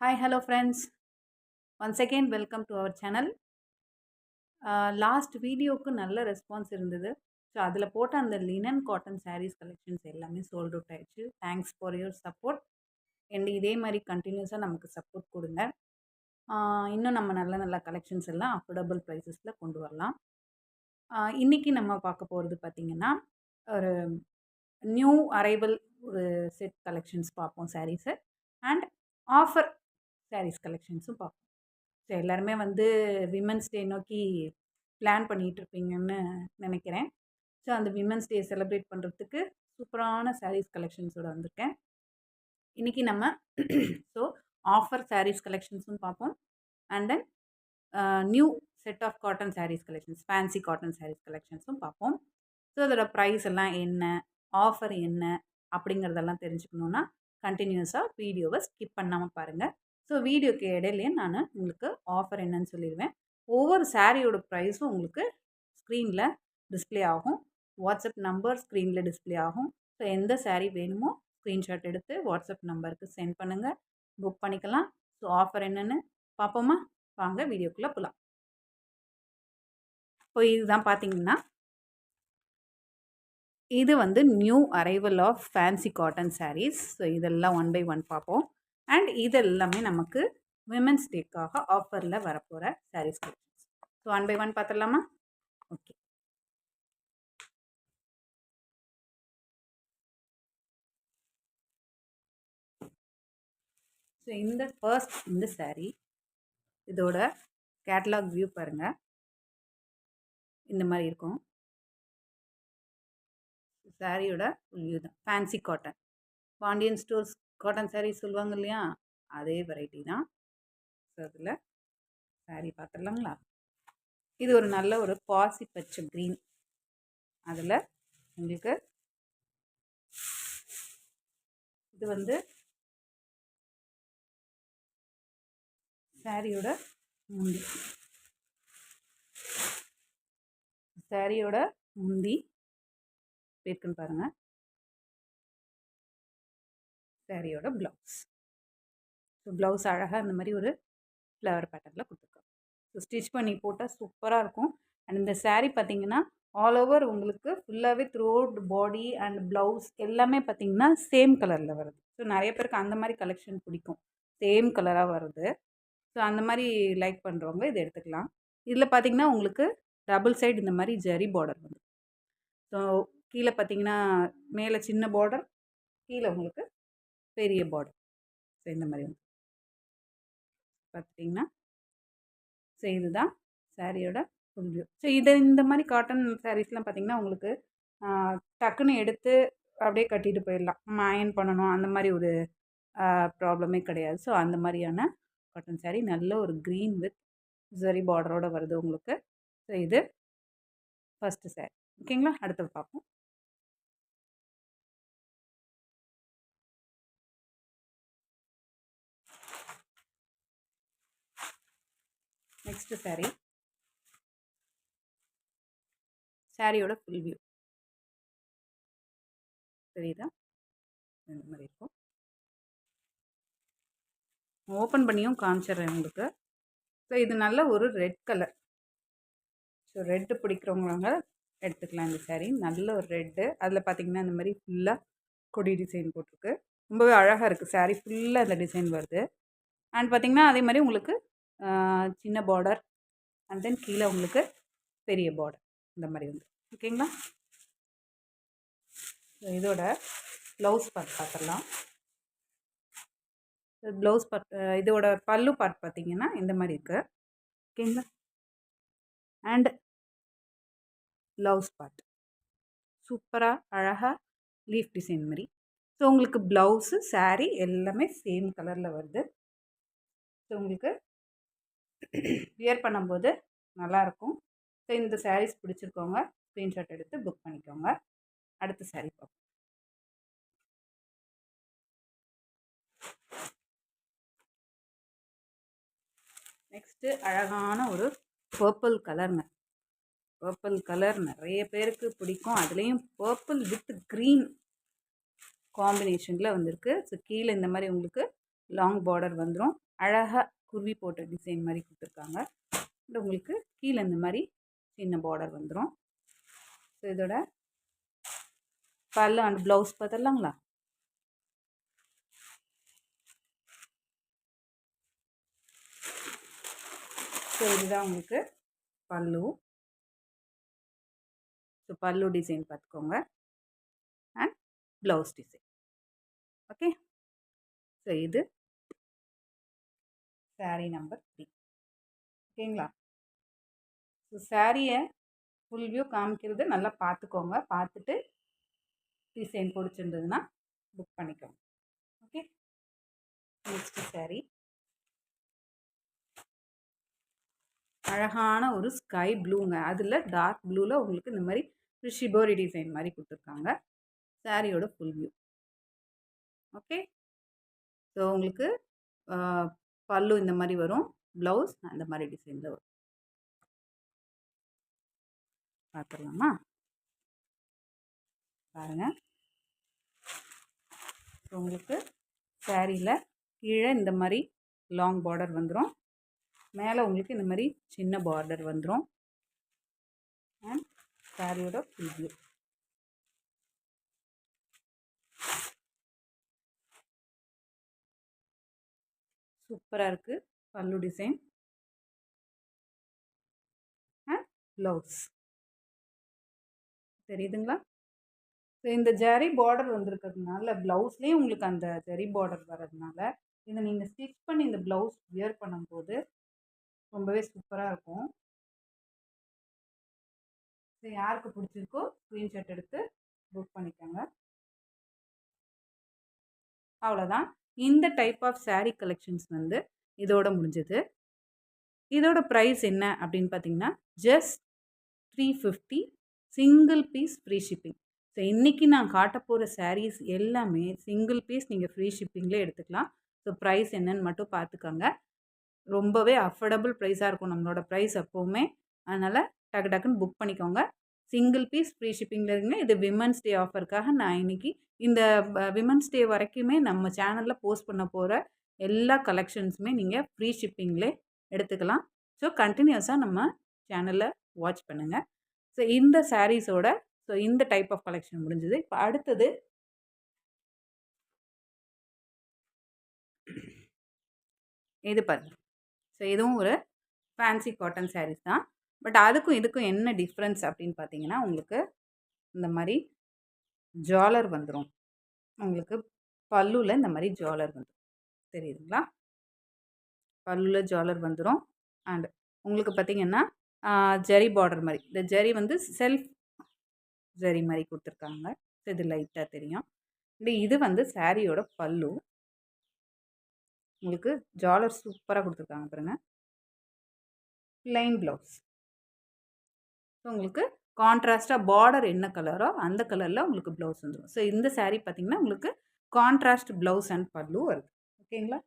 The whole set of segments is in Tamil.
Hi, hello friends. Once again, welcome to our channel. Last வீடியோவுக்கு நல்ல ரெஸ்பான்ஸ் இருந்தது. ஸோ அதில் போட்ட அந்த லினன் காட்டன் சாரீஸ் கலெக்ஷன்ஸ் எல்லாமே சோல்ட் அவுட் ஆயிடுச்சு. Thanks for your support. And இதே மாதிரி கண்டினியூஸாக நமக்கு சப்போர்ட் கொடுங்க. இன்னும் நம்ம நல்ல நல்ல கலெக்ஷன்ஸ் எல்லாம் அஃபோர்டபுள் ப்ரைஸஸில் கொண்டு வரலாம். இன்றைக்கி நம்ம பார்க்க போகிறது பார்த்திங்கன்னா ஒரு நியூ அரைவல் ஒரு செட் கலெக்ஷன்ஸ் பார்ப்போம் சாரீஸு. அண்ட் ஆஃபர் சாரீஸ் கலெக்ஷன்ஸும் பார்ப்போம். ஸோ எல்லாருமே விமென்ஸ் டே நோக்கி பிளான் பண்ணிகிட்ருப்பீங்கன்னு நினைக்கிறேன். ஸோ அந்த விமென்ஸ் டே செலிப்ரேட் பண்ணுறதுக்கு சூப்பரான சாரீஸ் கலெக்ஷன்ஸோடு வந்திருக்கேன். இன்றைக்கி நம்ம ஸோ ஆஃபர் சாரீஸ் கலெக்ஷன்ஸும் பார்ப்போம். And then new set of cotton saris collections, fancy cotton saris கலெக்ஷன்ஸும் பார்ப்போம். ஸோ அதோட ப்ரைஸ் எல்லாம் என்ன, ஆஃபர் என்ன அப்படிங்கிறதெல்லாம் தெரிஞ்சுக்கணுன்னா கண்டினியூஸாக வீடியோவை ஸ்கிப் பண்ணாமல் பாருங்கள். ஸோ வீடியோக்கு இடையிலே நான் உங்களுக்கு ஆஃபர் என்னன்னு சொல்லிடுவேன். ஒவ்வொரு சாரியோட ப்ரைஸும் உங்களுக்கு ஸ்க்ரீனில் டிஸ்பிளே ஆகும். வாட்ஸ்அப் நம்பர் ஸ்க்ரீனில் டிஸ்பிளே ஆகும். ஸோ எந்த சாரீ வேணுமோ ஸ்க்ரீன்ஷாட் எடுத்து வாட்ஸ்அப் நம்பருக்கு சென்ட் பண்ணுங்கள், புக் பண்ணிக்கலாம். ஸோ ஆஃபர் என்னென்னு பார்ப்போமா? வாங்க வீடியோக்குள்ளே போகலாம். இப்போ இதுதான் பார்த்தீங்கன்னா, இது new arrival of fancy cotton sarees. So இதெல்லாம் ஒன் பை ஒன் பார்ப்போம். அண்ட் இது எல்லாமே நமக்கு விமென்ஸ் டேக்காக ஆஃபரில் வரப்போகிற sarees collections. So one by one பார்த்துடலாமா? ஓகே. ஸோ இந்த சாரீ இதோட கேட்லாக் வியூ பாருங்கள். இந்த மாதிரி இருக்கும். சாரியோட வியூ தான் fancy cotton. Pandian stores cotton saree சொல்லுவாங்க இல்லையா, அதே வெரைட்டி தான். ஸோ அதில் சாரீ பார்த்துடலாங்களா? இது ஒரு நல்ல ஒரு பாசி பச்சை க்ரீன். அதில் உங்களுக்கு இது சாரியோட முந்தி. சாரியோட முந்தி இருக்குன்னு பாருங்கள். சாரியோட ப்ளவுஸ். ஸோ ப்ளவுஸ் அழகாக அந்த மாதிரி ஒரு ஃப்ளவர் பேட்டர்னில் கொடுத்துருக்கோம். ஸோ ஸ்டிச் பண்ணி போட்டால் சூப்பராக இருக்கும். அண்ட் இந்த சாரீ பார்த்திங்கன்னா ஆல் ஓவர் உங்களுக்கு ஃபுல்லாகவே through out body and blouse எல்லாமே பார்த்திங்கன்னா சேம் கலரில் வருது. ஸோ நிறைய பேருக்கு அந்த மாதிரி கலெக்ஷன் பிடிக்கும், சேம் கலராக வருது. ஸோ அந்த மாதிரி லைக் பண்ணுறவங்க இதை எடுத்துக்கலாம். இதில் பார்த்திங்கன்னா உங்களுக்கு டபுள் சைடு இந்த மாதிரி ஜரி பார்டர் வந்து. ஸோ கீழே பார்த்திங்கன்னா மேலே சின்ன பார்டர், கீழே உங்களுக்கு பெரிய பார்டர். ஸோ இந்த மாதிரி பார்த்துட்டிங்கன்னா, ஸோ இதுதான் சாரியோட ஃபுல் வியூ. ஸோ இந்த மாதிரி காட்டன் சாரீஸ்லாம் பார்த்திங்கன்னா உங்களுக்கு டக்குன்னு எடுத்து அப்படியே கட்டிட்டு போயிடலாம். அயன் பண்ணணும் அந்த மாதிரி ஒரு ப்ராப்ளமே கிடையாது. ஸோ அந்த மாதிரியான காட்டன் சாரீ நல்ல ஒரு க்ரீன் வித் ஜரி பார்டரோடு வருது உங்களுக்கு. ஸோ இது ஃபஸ்ட்டு சாரீ. ஓகேங்களா? அடுத்தது பார்ப்போம். நெக்ஸ்ட் சாரீ. சாரியோட ஃபுல் வியூ தெரியுதா? இந்த மாதிரி இருக்கும். ஓப்பன் பண்ணியும் காமிச்சிட்றேன் உங்களுக்கு. ஸோ இது நல்ல ஒரு ரெட் கலர். ஸோ ரெட்டு பிடிக்கிறவங்க எடுத்துக்கலாம். இந்த சாரீ நல்ல ஒரு ரெட்டு. அதில் பார்த்திங்கன்னா இந்த மாதிரி ஃபுல்லாக கொடி டிசைன் போட்டிருக்கு. ரொம்பவே அழகாக இருக்குது. சாரீ ஃபுல்லாக அந்த டிசைன் வருது. அண்ட் பார்த்திங்கன்னா அதே மாதிரி உங்களுக்கு சின்ன பார்டர் அண்ட் தென் கீழே உங்களுக்கு பெரிய பார்டர் இந்த மாதிரி ஓகேங்களா? ஸோ இதோட ப்ளவுஸ் பார்ட் பார்த்துடலாம். ப்ளவுஸ் பார்ட் இதோட பல்லு பார்ட் பார்த்திங்கன்னா இந்த மாதிரி இருக்குது. ஓகேங்களா? அண்ட் ப்ளவுஸ் பார்ட் சூப்பராக அழகாக லீஃப் டிசைன் மாதிரி. ஸோ உங்களுக்கு ப்ளவுஸு சாரீ எல்லாமே சேம் கலரில் வருது. ஸோ உங்களுக்கு வியர் பண்ணும்போது நல்லாயிருக்கும். ஸோ இந்த சாரீஸ் பிடிச்சிருக்கோங்க ஸ்க்ரீன்ஷாட் எடுத்து புக் பண்ணிக்கோங்க. அடுத்த சாரீ பார்ப்போம். நெக்ஸ்ட்டு அழகான ஒரு பர்பிள் கலருங்க. பர்பிள் கலர் நிறைய பேருக்கு பிடிக்கும். அதுலேயும் பர்பிள் வித் க்ரீன் காம்பினேஷனில் வந்திருக்கு. ஸோ கீழே இந்த மாதிரி உங்களுக்கு லாங் பார்டர் வந்துடும். அழகாக குருவி போட்ட டிசைன் மாதிரி கொடுத்துருக்காங்க. உங்களுக்கு கீழே இந்த மாதிரி சின்ன பார்டர் வந்துடும். ஸோ இதோட பல்லு அண்ட் ப்ளவுஸ் பார்த்துடலாங்களா? ஸோ இதுதான் உங்களுக்கு பல்லு. ஸோ பல்லு டிசைன் பார்த்துக்கோங்க and blouse design. Okay, so இது சாரீ நம்பர் 3. ஓகேங்களா? ஸோ சாரியை ஃபுல் வியூ காமிக்கிறது நல்லா பார்த்துக்கோங்க. பார்த்துட்டு டிசைன் பிடிச்சிருந்ததுன்னா புக் பண்ணிக்கோங்க. ஓகே, நெக்ஸ்ட் சாரீ அழகான ஒரு ஸ்கை ப்ளூங்க. அதில் டார்க் ப்ளூவில் உங்களுக்கு இந்த மாதிரி ஷிபோரி டிசைன் மாதிரி கொடுத்துருக்காங்க. சாரியோட ஃபுல் வியூ. ஓகே, ஸோ உங்களுக்கு பல்லு இந்த மாதிரி வரும், ப்ளவுஸ் அந்த மாதிரி டிசைனில் வரும். பார்த்துடலாமா? பாருங்கள், உங்களுக்கு சாரியில் கீழே இந்த மாதிரி லாங் பார்டர் வந்துடும். மேலே உங்களுக்கு இந்த மாதிரி சின்ன பார்டர் வந்துடும். அண்ட் சாரியோட ஃபுல் வியூ. சூப்பராக இருக்குது பல்லு டிசைன் அண்ட் ப்ளவுஸ். தெரியுதுங்களா? ஸோ இந்த ஜரி பார்டர் வந்துருக்கிறதுனால ப்ளவுஸ்லேயும் உங்களுக்கு அந்த ஜரி பார்டர் வர்றதுனால இதை நீங்கள் ஸ்டிச் பண்ணி இந்த ப்ளவுஸ் வியர் பண்ணும்போது ரொம்பவே சூப்பராக இருக்கும். ஸோ யாருக்கு பிடிச்சிருக்கோ ஸ்க்ரீன்ஷாட் எடுத்து புக் பண்ணிக்கோங்க. அவ்வளோதான். இந்த டைப் ஆஃப் சாரீ கலெக்ஷன்ஸ் வந்து இதோட முடிஞ்சது. இதோட ப்ரைஸ் என்ன அப்படின்னு பார்த்தீங்கன்னா just 350, single piece free shipping. So இன்றைக்கி நான் காட்ட போகிற சாரீஸ் எல்லாமே சிங்கிள் பீஸ் நீங்கள் ஃப்ரீ ஷிப்பிங்லேயே எடுத்துக்கலாம். ஸோ ப்ரைஸ் என்னன்னு மட்டும் பார்த்துக்கோங்க. ரொம்பவே அஃபோர்டபுள் ப்ரைஸாக இருக்கும் நம்மளோட ப்ரைஸ் எப்போவுமே. அதனால் டக்கு டக்குன்னு புக் பண்ணிக்கோங்க. சிங்கிள் பீஸ் ஃப்ரீ ஷிப்பிங்கில் இருக்குங்க. இது விமன்ஸ் டே ஆஃபருக்காக நான் இன்றைக்கி இந்த விமன்ஸ் டே வரைக்குமே நம்ம சேனலில் போஸ்ட் பண்ண போகிற எல்லா கலெக்ஷன்ஸுமே நீங்கள் ஃப்ரீ ஷிப்பிங்லே எடுத்துக்கலாம். ஸோ கண்டினியூஸாக நம்ம சேனலில் வாட்ச் பண்ணுங்கள். ஸோ இந்த சாரீஸோட ஸோ இந்த டைப் ஆஃப் கலெக்ஷன் முடிஞ்சது. இப்போ அடுத்தது இது பாருங்க. ஸோ இதுவும் ஒரு ஃபேன்சி காட்டன் சாரீஸ் தான். பட் அதுக்கும் இதுக்கும் என்ன டிஃப்ரென்ஸ் அப்படின்னு பார்த்தீங்கன்னா உங்களுக்கு இந்த மாதிரி ஜாலர் வந்துடும். உங்களுக்கு பல்லுவில் இந்த மாதிரி ஜாலர் வந்துடும். தெரியுதுங்களா? பல்லுவில் ஜாலர் வந்துடும். அண்ட் உங்களுக்கு பார்த்தீங்கன்னா ஜரி பார்டர் மாதிரி இந்த ஜரி வந்து செல்ஃப் ஜரி மாதிரி கொடுத்துருக்காங்க. ஸோ இது லைட்டாக தெரியும். இது வந்து சாரியோட பல்லு. உங்களுக்கு ஜாலர் சூப்பராக கொடுத்துருக்காங்க பாருங்கள். Plain blouse. ஸோ உங்களுக்கு கான்ட்ராஸ்ட்டாக பார்டர் என்ன கலரோ அந்த கலரில் உங்களுக்கு ப்ளவுஸ் வந்துடும். ஸோ இந்த சாரீ பார்த்திங்கன்னா உங்களுக்கு கான்ட்ராஸ்ட் ப்ளவுஸ் அண்ட் பல்லு வருது. ஓகேங்களா?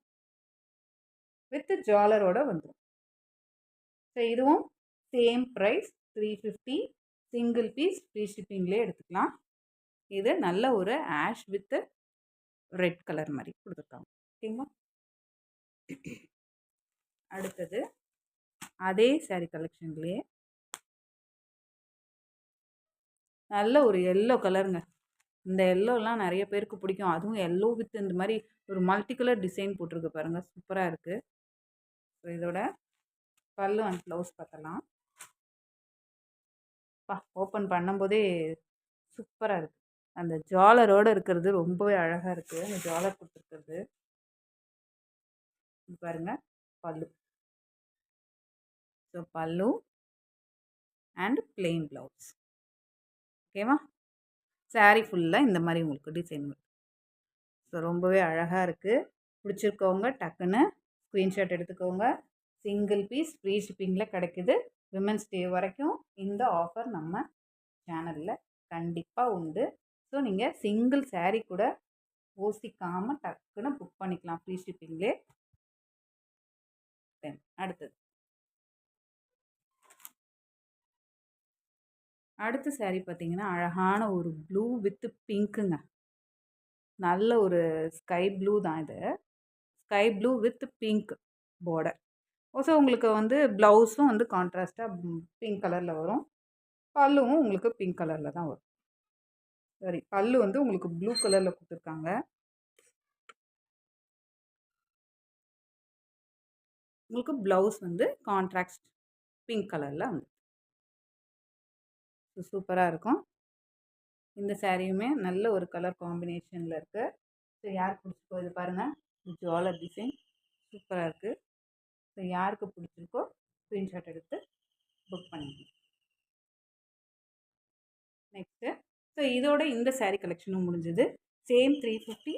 வித் ஜாலரோட வந்துடும். ஸோ இதுவும் same price 350, single piece free ஷிப்பிங்லேயே எடுத்துக்கலாம். இது நல்ல ஒரு ஆஷ் வித் ரெட் கலர் மாதிரி கொடுத்துருக்காங்க. ஓகேங்களா? அடுத்தது அதே சாரீ கலெக்ஷன்லேயே நல்ல ஒரு எல்லோ கலருங்க. இந்த எல்லோலாம் நிறைய பேருக்கு பிடிக்கும். அதுவும் எல்லோ வித் இந்த மாதிரி ஒரு மல்டி கலர் டிசைன் போட்டிருக்கு பாருங்கள். சூப்பராக இருக்குது. ஸோ இதோட பல்லு அண்ட் ப்ளவுஸ் பார்த்தலாம். ஓப்பன் பண்ணும்போதே சூப்பராக இருக்குது. அந்த ஜாலரோடு இருக்கிறது ரொம்பவே அழகாக இருக்குது. அந்த ஜாலர் கொடுத்துருக்கிறது பாருங்கள். பல்லு. ஸோ பல்லு அண்ட் பிளெயின் ப்ளவுஸ். ஓகேவா? சாரீ ஃபுல்லாக இந்த மாதிரி உங்களுக்கு டிசைன் வரும். ஸோ ரொம்பவே அழகாக இருக்குது. பிடிச்சிருக்கவங்க டக்குன்னு ஸ்க்ரீன்ஷாட் எடுத்துக்கோங்க. சிங்கிள் பீஸ் ஃப்ரீ ஷிப்பிங்கில் கிடைக்குது. விமன்ஸ் டே வரைக்கும் இந்த ஆஃபர் நம்ம சேனலில் கண்டிப்பாக உண்டு. ஸோ நீங்கள் சிங்கிள் சாரீ கூட யோசிக்காமல் டக்குன்னு புக் பண்ணிக்கலாம் ஃப்ரீ ஷிப்பிங்லே. அடுத்த சாரீ பார்த்தீங்கன்னா அழகான ஒரு ப்ளூ வித் பிங்க்குங்க. நல்ல ஒரு ஸ்கை ப்ளூ தான் இது. Sky blue with pink border. So உங்களுக்கு வந்து ப்ளவுஸும் வந்து கான்ட்ராஸ்ட்டாக பிங்க் கலரில் வரும். பல்லுவும் உங்களுக்கு பிங்க் கலரில் தான் வரும். சரி, பல்லு வந்து உங்களுக்கு ப்ளூ கலரில் கொடுத்துருக்காங்க. உங்களுக்கு ப்ளவுஸ் வந்து கான்ட்ராஸ்ட் பிங்க் கலரில் வந்து சூப்பராக இருக்கும். இந்த சாரியுமே நல்ல ஒரு கலர் காம்பினேஷனில் இருக்குது. ஸோ யாருக்கு பிடிச்சிருக்கோ இது பாருங்கள், ஜுவல்லர் டிசைன் சூப்பராக இருக்குது. ஸோ யாருக்கு பிடிச்சிருக்கோ ஸ்க்ரீன்ஷாட் எடுத்து புக் பண்ணிக்கணும். நெக்ஸ்ட்டு, ஸோ இதோட இந்த சாரீ கலெக்ஷனும் முடிஞ்சது. சேம் 350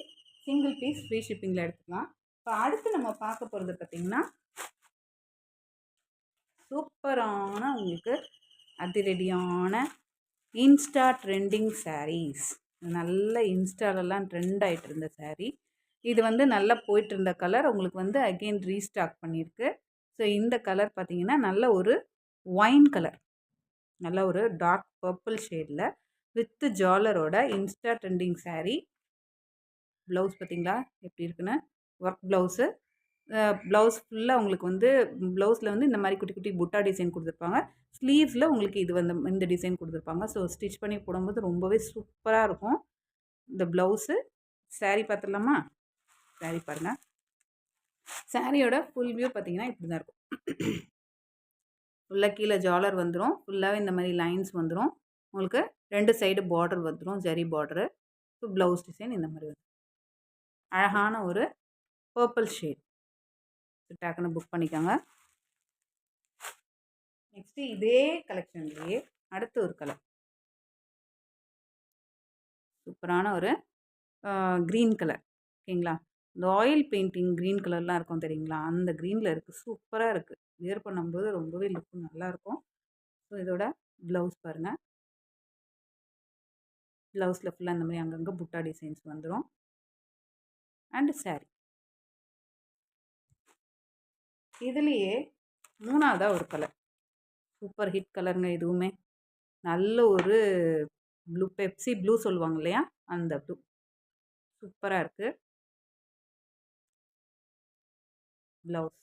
சிங்கிள் பீஸ் ஃப்ரீ ஷிப்பிங்கில் எடுத்துக்கலாம். இப்போ அடுத்து நம்ம பார்க்க போகிறது பார்த்திங்கன்னா சூப்பரான உங்களுக்கு அதிரடியான இன்ஸ்டா ட்ரெண்டிங் சாரீஸ். நல்ல இன்ஸ்டாலெல்லாம் ட்ரெண்ட் ஆகிட்டு இருந்த சாரீ. இது வந்து நல்லா போயிட்டு இருந்த கலர் உங்களுக்கு வந்து அகெயின் ரீஸ்டாக் பண்ணியிருக்கு. ஸோ இந்த கலர் பார்த்திங்கன்னா நல்ல ஒரு ஒயின் கலர், நல்ல ஒரு டார்க் பர்பிள் ஷேடில் வித் ஜாலரோட இன்ஸ்டா ட்ரெண்டிங் சாரீ. ப்ளவுஸ் பார்த்திங்களா எப்படி இருக்குன்னு, ஒர்க் ப்ளவுஸு. ப்ளவுஸ் ஃபுல்லாக உங்களுக்கு வந்து ப்ளவுஸில் வந்து இந்த மாதிரி குட்டி குட்டி புட்டா டிசைன் கொடுத்துருப்பாங்க. ஸ்லீவ்ஸில் உங்களுக்கு இது வந்து இந்த டிசைன் கொடுத்துருப்பாங்க. ஸோ ஸ்டிச் பண்ணி போடும்போது ரொம்பவே சூப்பராக இருக்கும் இந்த ப்ளவுஸு. சாரீ பார்த்துடலாமா? சாரீ பாருங்கள். சாரியோட ஃபுல் வியூ பார்த்திங்கன்னா இப்படி தான் இருக்கும். ஃபுல்லாக கீழே ஜாலர் வந்துடும். ஃபுல்லாகவே இந்த மாதிரி லைன்ஸ் வந்துடும். உங்களுக்கு 2 சைடு பார்டர் வந்துடும், zari border. So blouse design இந்த மாதிரி வரும். அழகான ஒரு பர்பிள் ஷேட். டக்குன்னு புக் பண்ணிக்கோங்க. நெக்ஸ்ட்டு இதே கலெக்ஷன்லேயே அடுத்த ஒரு கலர், சூப்பரான ஒரு க்ரீன் கலர். ஓகேங்களா, இந்த ஆயில் பெயிண்டிங் க்ரீன் கலர்லாம் இருக்கும் தெரியுங்களா, அந்த க்ரீனில் இருக்குது. சூப்பராக இருக்குது. வியர் பண்ணும்போது ரொம்பவே லுக்கு நல்லாயிருக்கும். ஸோ இதோட ப்ளவுஸ் பாருங்கள். ப்ளவுஸில் ஃபுல்லாக இந்த மாதிரி அங்கங்கே புட்டா டிசைன்ஸ் வந்துடும். அண்டு சாரீ இதுலேயே மூணாவதாக ஒரு கலர், சூப்பர் ஹிட் கலருங்க. இதுவுமே நல்ல ஒரு ப்ளூ, பெப்சி ப்ளூ சொல்லுவாங்க இல்லையா, அந்த ப்ளூ சூப்பராக இருக்குது. ப்ளவுஸ்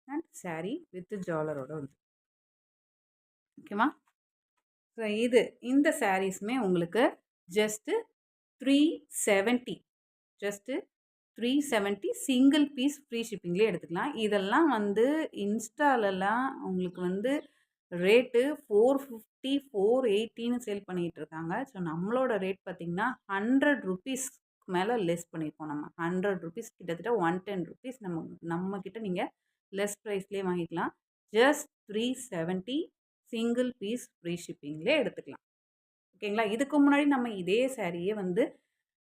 அண்ட் சாரீ வித் ஜாலரோட வந்து ஓகேவா. ஸோ இந்த சாரீஸுமே உங்களுக்கு just 370, just 370 single piece free ஷிப்பிங்லேயே எடுத்துக்கலாம். இதெல்லாம் வந்து இன்ஸ்டாலெல்லாம் உங்களுக்கு வந்து ரேட்டு 450 480ன்னு சேல் பண்ணிகிட்டு இருக்காங்க. ஸோ நம்மளோட ரேட் பார்த்திங்கன்னா 100 ருபீஸ்க்கு மேலே லெஸ் பண்ணியிருக்கோம். நம்ம 100 ருபீஸ், கிட்டத்தட்ட 110 ருபீஸ் நம்மக்கிட்ட நீங்கள் லெஸ் ப்ரைஸ்லேயே வாங்கிக்கலாம். ஜஸ்ட் 370 சிங்கிள் பீஸ் ஃப்ரீ ஷிப்பிங்லேயே எடுத்துக்கலாம். ஓகேங்களா. இதுக்கு முன்னாடி நம்ம இதே சாரியே வந்து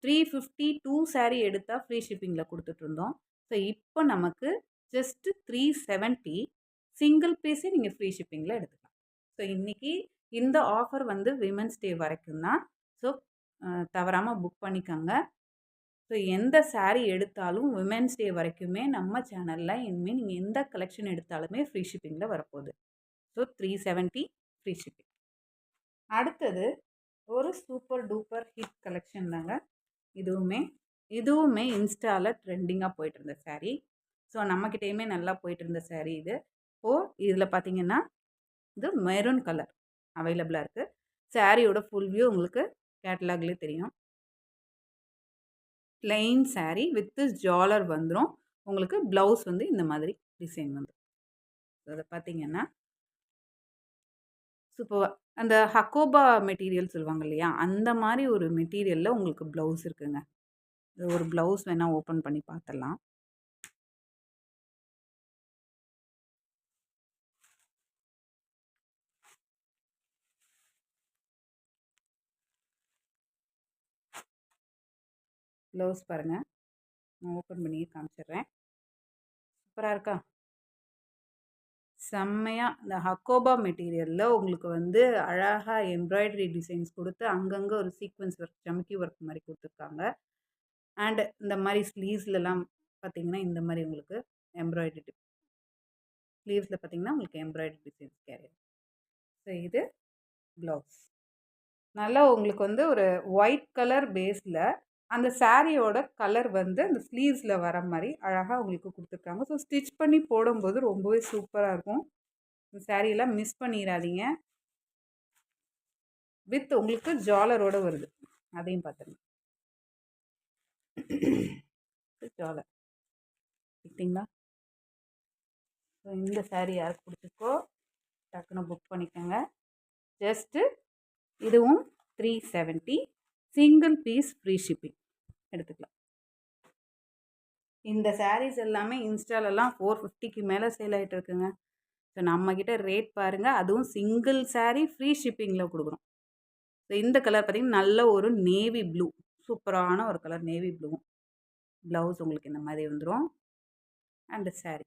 350 2 சாரீ எடுத்தால் ஃப்ரீ ஷிப்பிங்கில் கொடுத்துட்ருந்தோம். ஸோ இப்போ நமக்கு ஜஸ்ட்டு 370 சிங்கிள் பீஸே நீங்கள் ஃப்ரீ ஷிப்பிங்கில் எடுத்துக்கலாம். ஸோ இன்றைக்கி இந்த ஆஃபர் வந்து விமென்ஸ் டே வரைக்கும் தான். ஸோ தவறாமல் புக் பண்ணிக்கோங்க. ஸோ எந்த சாரீ எடுத்தாலும் விமென்ஸ் டே வரைக்குமே நம்ம சேனலில் இனிமேல் நீங்கள் எந்த கலெக்ஷன் எடுத்தாலுமே ஃப்ரீ ஷிப்பிங்கில் வரப்போகுது. So 370 free shipping. அடுத்தது ஒரு சூப்பர் டூப்பர் ஹிட் கலெக்ஷன் தாங்க. இதுவுமே இன்ஸ்டாவில் ட்ரெண்டிங்காக போயிட்டு இருந்த சாரீ. ஸோ நம்மக்கிட்டேயுமே நல்லா போயிட்டு இருந்த சாரீ இது. இதில் பார்த்தீங்கன்னா இது மெரூன் கலர் அவைலபிளாக இருக்குது. சாரியோட ஃபுல் வியூ உங்களுக்கு கேட்டலாக்லேயே தெரியும். பிளெயின் சாரீ வித் ஜாலர் வந்துடும். உங்களுக்கு ப்ளவுஸ் வந்து இந்த மாதிரி டிசைன் வந்துடும். அதை பார்த்தீங்கன்னா சூப்பர். அந்த ஹக்கோபா மெட்டீரியல் சொல்லுவாங்க இல்லையா, அந்த மாதிரி ஒரு மெட்டீரியலில் உங்களுக்கு ப்ளவுஸ் இருக்குங்க. ஒரு ப்ளவுஸ் வேணால் ஓப்பன் பண்ணி பார்த்துடலாம். ப்ளவுஸ் பாருங்கள், நான் ஓப்பன் பண்ணி காமிச்சிடுறேன். சூப்பராக இருக்கா, செம்மையாக. இந்த ஹக்கோபா மெட்டீரியலில் உங்களுக்கு வந்து அழகாக எம்ப்ராய்டரி டிசைன்ஸ் கொடுத்து அங்கங்கே ஒரு சீக்வன்ஸ் ஒர்க், ஜமுக்கி ஒர்க் மாதிரி கொடுத்துருக்காங்க. அண்டு இந்த மாதிரி ஸ்லீவ்ஸ்லலாம் பார்த்திங்கன்னா இந்த மாதிரி உங்களுக்கு எம்ப்ராய்டரி, ஸ்லீவ்ஸில் பார்த்திங்கன்னா உங்களுக்கு எம்ப்ராய்டரி டிசைன்ஸ் கேரி. ஸோ இது ப்ளவுஸ் நல்லா உங்களுக்கு வந்து ஒரு ஒயிட் கலர் பேஸில் அந்த சாரியோட கலர் வந்து அந்த ஸ்லீவ்ஸில் வர மாதிரி அழகாக உங்களுக்கு கொடுத்துருக்காங்க. ஸோ ஸ்டிச் பண்ணி போடும்போது ரொம்பவே சூப்பராக இருக்கும். இந்த சாரியெல்லாம் மிஸ் பண்ணிடாதீங்க. வித் உங்களுக்கு ஜாலரோட வருது, அதையும் பார்த்துருங்க. ஜாலர் பார்த்தீங்களா? ஸோ இந்த சாரீ யாருக்கு பிடிச்சிருக்கோ டக்குன்னு புக் பண்ணிக்கோங்க. ஜஸ்ட்டு இதுவும் 370, சிங்கிள் பீஸ் ஃப்ரீ ஷிப்பிங் எடுத்துக்கலாம். இந்த சாரீஸ் எல்லாமே இன்ஸ்டாலெல்லாம் 450க்கு மேலே சேல் ஆகிட்டு இருக்குங்க. ஸோ நம்மக்கிட்ட ரேட் பாருங்கள், அதுவும் சிங்கிள் சாரீ ஃப்ரீ ஷிப்பிங்கில் கொடுக்குறோம். ஸோ இந்த கலர் பார்த்திங்கன்னா நல்ல ஒரு நேவி ப்ளூ, சூப்பரான ஒரு கலர் நேவி ப்ளூவும். ப்ளவுஸ் உங்களுக்கு இந்த மாதிரி வந்துடும். அண்டு சாரீ,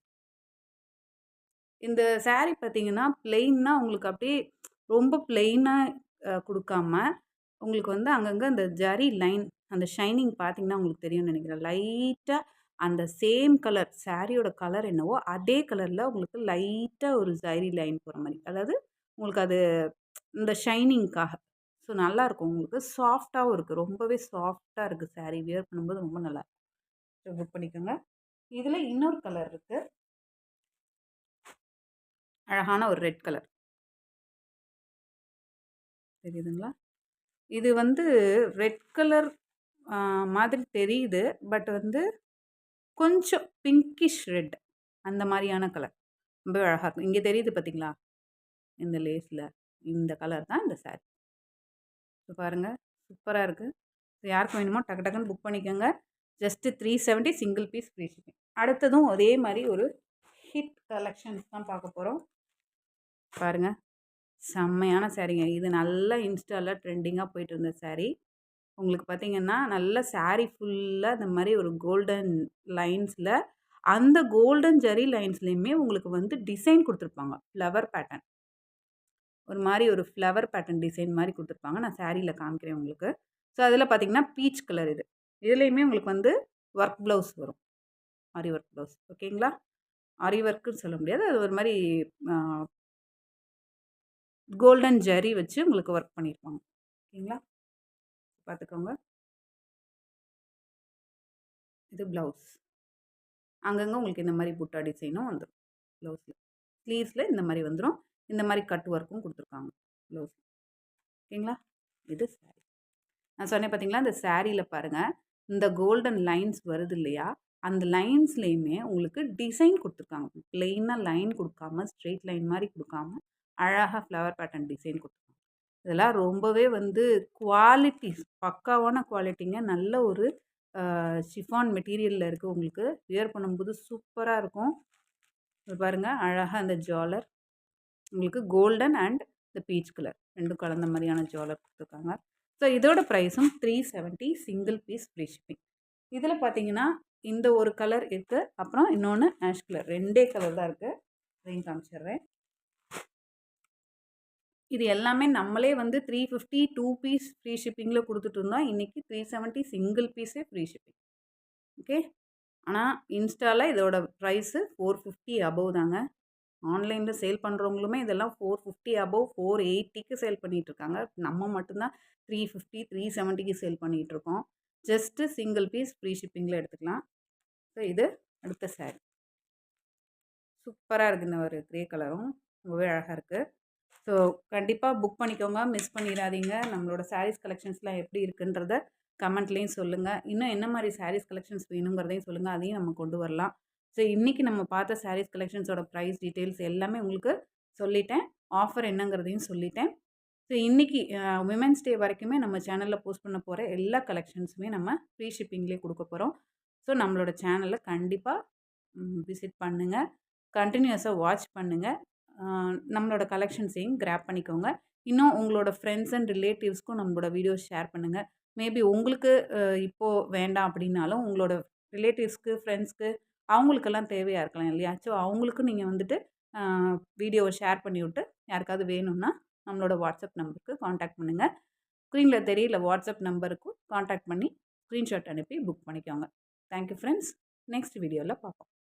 இந்த சாரீ பார்த்திங்கன்னா பிளெயின்னா உங்களுக்கு அப்படியே ரொம்ப பிளெயினாக கொடுக்காம உங்களுக்கு வந்து அங்கங்கே அந்த ஜரி லைன், அந்த ஷைனிங் பார்த்திங்கன்னா உங்களுக்கு தெரியும்னு நினைக்கிறேன். லைட்டாக அந்த சேம் கலர், சாரியோட கலர் என்னவோ அதே கலரில் உங்களுக்கு லைட்டாக ஒரு ஜரி லைன் போகிற மாதிரி, அதாவது உங்களுக்கு அது இந்த ஷைனிங்காக. ஸோ நல்லாயிருக்கும், உங்களுக்கு சாஃப்டாகவும் இருக்குது, ரொம்பவே சாஃப்டாக இருக்குது சாரீ, வியர் பண்ணும்போது ரொம்ப நல்லாயிருக்கும். ஸோ புக் பண்ணிக்கோங்க. இதில் இன்னொரு கலர் இருக்குது, அழகான ஒரு ரெட் கலர் தெரியுதுங்களா? இது வந்து ரெட் கலர் மாதிரி தெரியுது, பட் வந்து கொஞ்சம் பிங்கிஷ் ரெட், அந்த மாதிரியான கலர் ரொம்ப அழகாக இருக்கும். இங்கே தெரியுது பார்த்தீங்களா, இந்த லேஸில் இந்த கலர் தான் இந்த சாரீ. ஸோ பாருங்கள், சூப்பராக இருக்குது. யாருக்கு வேணுமோ டக்கு டக்குன்னு புக் பண்ணிக்கோங்க. Just 370, single piece free shipping. அடுத்ததும் அதே மாதிரி ஒரு ஹிட் கலெக்ஷன்ஸ் தான் பார்க்க போகிறோம். பாருங்கள், செம்மையான சாரீங்க. இது நல்லா இன்ஸ்டாவில் ட்ரெண்டிங்காக போயிட்டு இருந்த சாரீ. உங்களுக்கு பார்த்திங்கன்னா நல்ல சாரீ ஃபுல்லாக இந்த மாதிரி ஒரு கோல்டன் லைன்ஸில், அந்த கோல்டன் ஜரி லைன்ஸ்லேயுமே உங்களுக்கு வந்து டிசைன் கொடுத்துருப்பாங்க, ஃப்ளவர் பேட்டர்ன். ஒரு மாதிரி ஒரு ஃப்ளவர் பேட்டர்ன் டிசைன் மாதிரி கொடுத்துருப்பாங்க. நான் சாரியில் காமிக்கிறேன் உங்களுக்கு. ஸோ அதில் பார்த்திங்கன்னா பீச் கலர் இது. இதுலேயுமே உங்களுக்கு வந்து ஒர்க் ப்ளவுஸ் வரும், ஆரி ஒர்க் ப்ளவுஸ். ஓகேங்களா? ஆரி ஒர்க்குன்னு சொல்ல முடியாது, அது ஒரு மாதிரி கோல்டன் ஜரி வச்சு உங்களுக்கு ஒர்க் பண்ணியிருப்பாங்க. ஓகேங்களா? பார்த்துக்கோங்க. இது ப்ளவுஸ். அங்கங்கே உங்களுக்கு இந்த மாதிரி புட்டா டிசைனும் வந்துடும் ப்ளவுஸில். ஸ்லீவ்ஸில் இந்த மாதிரி வந்துடும். இந்த மாதிரி கட் ஒர்க்கும் கொடுத்துருக்காங்க ப்ளவுஸ். ஓகேங்களா? இது சாரீ. நான் சொன்னேன் பார்த்தீங்களா, இந்த சாரியில் பாருங்கள், இந்த கோல்டன் லைன்ஸ் வருது இல்லையா, அந்த லைன்ஸ்லேயுமே உங்களுக்கு டிசைன் கொடுத்துருக்காங்க. ப்ளெயினாக லைன் கொடுக்காம, ஸ்ட்ரெயிட் லைன் மாதிரி கொடுக்காம, அழகாக ஃப்ளவர் பேட்டர்ன் டிசைன் கொடுத்துருக்காங்க. இதெல்லாம் ரொம்பவே வந்து குவாலிட்டி, பக்காவான குவாலிட்டிங்க. நல்ல ஒரு ஷிஃபான் மெட்டீரியலில் இருக்குது. உங்களுக்கு வியர் பண்ணும்போது சூப்பராக இருக்கும். இது பாருங்கள், அழகாக அந்த ஜாலர் உங்களுக்கு கோல்டன் அண்ட் இந்த பீச் கலர் ரெண்டும் கலந்த மாதிரியான ஜாலர் கொடுத்துருக்காங்க. ஸோ இதோட ப்ரைஸும் 370, சிங்கிள் பீஸ் ஃப்ரீ ஷிப்பிங். இதில் பார்த்தீங்கன்னா இந்த ஒரு கலர் இருக்குது, அப்புறம் இன்னொன்று ஆஷ் கலர், ரெண்டே கலர் தான் இருக்குது. அதையும் காமிச்சிடுறேன். இது எல்லாமே நம்மளே வந்து 350 2 பீஸ் ஃப்ரீ ஷிப்பிங்கில் கொடுத்துட்டு இருந்தோம். இன்றைக்கி 370 சிங்கிள் பீஸே ஃப்ரீ ஷிப்பிங். ஓகே. ஆனால் இன்ஸ்டாவில் இதோட ப்ரைஸு 450 அபவ் தாங்க. ஆன்லைனில் சேல் பண்ணுறவங்களுமே இதெல்லாம் 450 அபவ் 480க்கு சேல் பண்ணிகிட்ருக்காங்க. நம்ம மட்டும்தான் 350 370க்கு சேல் பண்ணிகிட்ருக்கோம். ஜஸ்ட்டு சிங்கிள் பீஸ் ஃப்ரீ ஷிப்பிங்கில் எடுத்துக்கலாம். ஸோ இது அடுத்த சாரீ. சூப்பராக இருக்குது, இந்த ஒரு க்ரே கலரும் ரொம்பவே அழகாக இருக்குது. ஸோ கண்டிப்பாக புக் பண்ணிக்கோங்க, மிஸ் பண்ணிடாதீங்க. நம்மளோட சாரீஸ் கலெக்ஷன்ஸ்லாம் எப்படி இருக்குன்றத கமெண்ட்லேயும் சொல்லுங்கள். இன்னும் என்ன மாதிரி சாரீஸ் கலெக்ஷன்ஸ் வேணுங்கிறதையும் சொல்லுங்கள், அதையும் நம்ம கொண்டு வரலாம். ஸோ இன்றைக்கி நம்ம பார்த்த சாரீஸ் கலெக்ஷன்ஸோட ப்ரைஸ் டீட்டெயில்ஸ் எல்லாமே உங்களுக்கு சொல்லிட்டேன். ஆஃபர் என்னங்கிறதையும் சொல்லிட்டேன். ஸோ இன்றைக்கி விமென்ஸ் டே வரைக்குமே நம்ம சேனலில் போஸ்ட் பண்ண போகிற எல்லா கலெக்ஷன்ஸுமே நம்ம ஃப்ரீ ஷிப்பிங்லேயே கொடுக்க போகிறோம். ஸோ நம்மளோட சேனலை கண்டிப்பாக விசிட் பண்ணுங்கள், கண்டினியூஸாக வாட்ச் பண்ணுங்கள், நம்மளோட கலெக்ஷன்ஸையும் கிராப் பண்ணிக்கோங்க. இன்னும் உங்களோட ஃப்ரெண்ட்ஸ் அண்ட் ரிலேட்டிவ்ஸ்க்கும் நம்மளோட வீடியோஸ் ஷேர் பண்ணுங்கள். மேபி உங்களுக்கு இப்போது வேண்டாம் அப்படின்னாலும் உங்களோட ரிலேட்டிவ்ஸ்க்கு, ஃப்ரெண்ட்ஸ்க்கு அவங்களுக்கெல்லாம் தேவையாக இருக்கலாம் இல்லையா? ஸோ அவங்களுக்கும் நீங்கள் வந்துட்டு வீடியோவை ஷேர் பண்ணிவிட்டு யாருக்காவது வேணும்னா நம்மளோட வாட்ஸ்அப் நம்பருக்கு காண்டாக்ட் பண்ணுங்கள். ஸ்க்ரீனில் தெரியல வாட்ஸ்அப் நம்பருக்கும் காண்டாக்ட் பண்ணி ஸ்க்ரீன்ஷாட் அனுப்பி புக் பண்ணிக்கோங்க. Thank you friends. நெக்ஸ்ட் வீடியோவில் பார்ப்போம்.